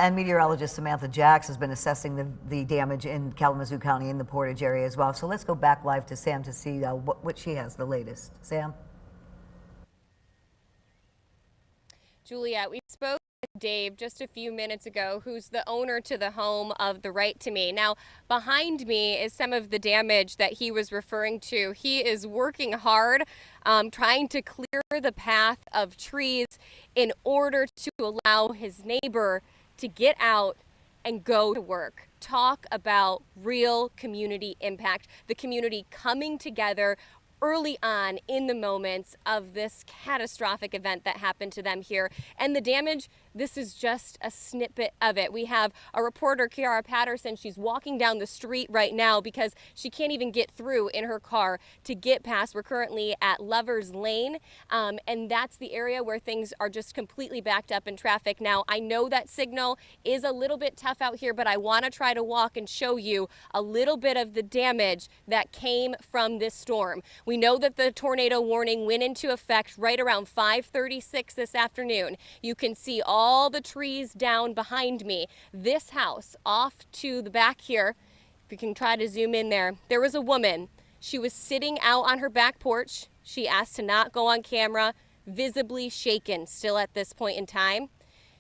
And meteorologist Samantha Jacks has been assessing the damage in Kalamazoo County in the Portage area as well. So let's go back live to Sam to see what she has the latest. Sam? Juliet, we spoke with Dave just a few minutes ago, who's the owner to the home of the Right to Me. Now, behind me is some of the damage that he was referring to. He is working hard, trying to clear the path of trees in order to allow his neighbor to get out and go to work. Talk about real community impact, the community coming together early on in the moments of this catastrophic event that happened to them here. And the damage, this is just a snippet of it. We have a reporter, Kiara Patterson. She's walking down the street right now because she can't even get through in her car to get past. We're currently at Lovers Lane, and that's the area where things are just completely backed up in traffic. Now, I know that signal is a little bit tough out here, but I want to try to walk and show you a little bit of the damage that came from this storm. We know that the tornado warning went into effect right around 5:36 this afternoon. You can see all the trees down behind me. This house off to the back here, if you can try to zoom in there, there was a woman. She was sitting out on her back porch. She asked to not go on camera, visibly shaken still at this point in time.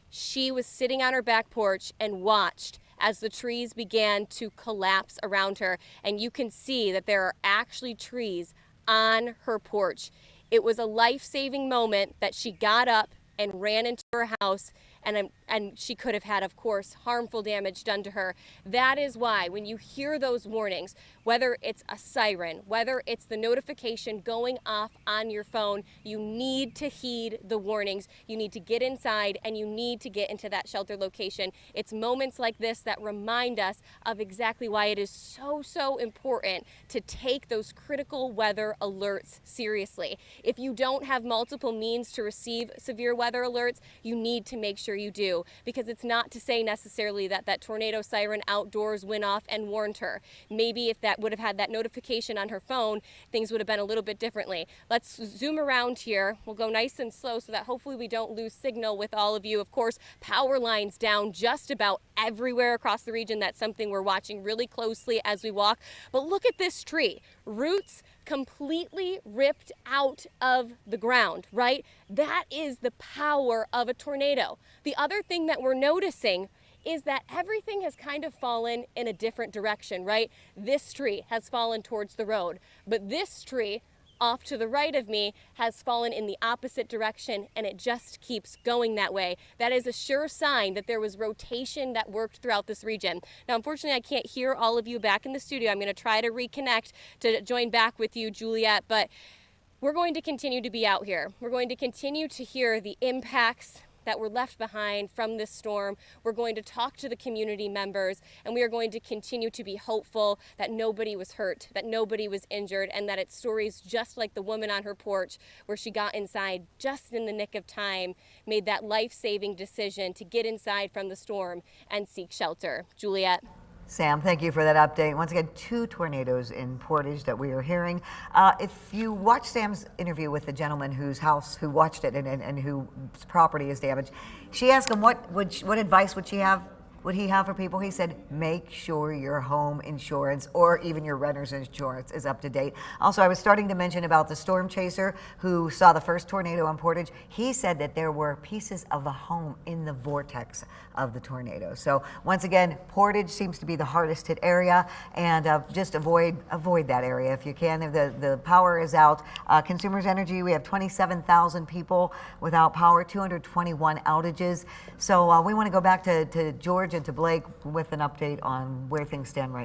She was sitting on her back porch and watched as the trees began to collapse around her. And you can see that there are actually trees on her porch. It was a life-saving moment that she got up and ran into her house, and she could have had, of course, harmful damage done to her. That is why when you hear those warnings, whether it's a siren, whether it's the notification going off on your phone, you need to heed the warnings. You need to get inside and you need to get into that shelter location. It's moments like this that remind us of exactly why it is so important to take those critical weather alerts seriously. If you don't have multiple means to receive severe weather alerts, you need to make sure you do, because it's not to say necessarily that that tornado siren outdoors went off and warned her. Maybe if that would have had that notification on her phone, things would have been a little bit differently. Let's zoom around here. We'll go nice and slow so that hopefully we don't lose signal with all of you. Of course, power lines down just about everywhere across the region. That's something we're watching really closely as we walk. But look at this tree. Roots completely ripped out of the ground, right? That is the power of a tornado. The other thing that we're noticing is that everything has kind of fallen in a different direction, right? This tree has fallen towards the road, but this tree off to the right of me has fallen in the opposite direction, and it just keeps going that way. That is a sure sign that there was rotation that worked throughout this region. Now, unfortunately, I can't hear all of you back in the studio. I'm going to try to reconnect to join back with you, Juliet, but we're going to continue to be out here. We're going to continue to hear the impacts that were left behind from this storm. We're going to talk to the community members, and we are going to continue to be hopeful that nobody was hurt, that nobody was injured, and that it's stories just like the woman on her porch where she got inside just in the nick of time, made that life-saving decision to get inside from the storm and seek shelter. Juliet. Sam, thank you for that update. Once again, 2 tornadoes in Portage that we are hearing. If you watch Sam's interview with the gentleman who watched it and whose property is damaged, she asked him what advice would he have for people. He said, make sure your home insurance or even your renter's insurance is up to date. Also, I was starting to mention about the storm chaser who saw the first tornado on Portage. He said that there were pieces of the home in the vortex of the tornado. So once again, Portage seems to be the hardest hit area, and just avoid that area if you can. If the power is out. Consumers Energy, we have 27,000 people without power, 221 outages. So we want to go back to George and to Blake with an update on where things stand right now.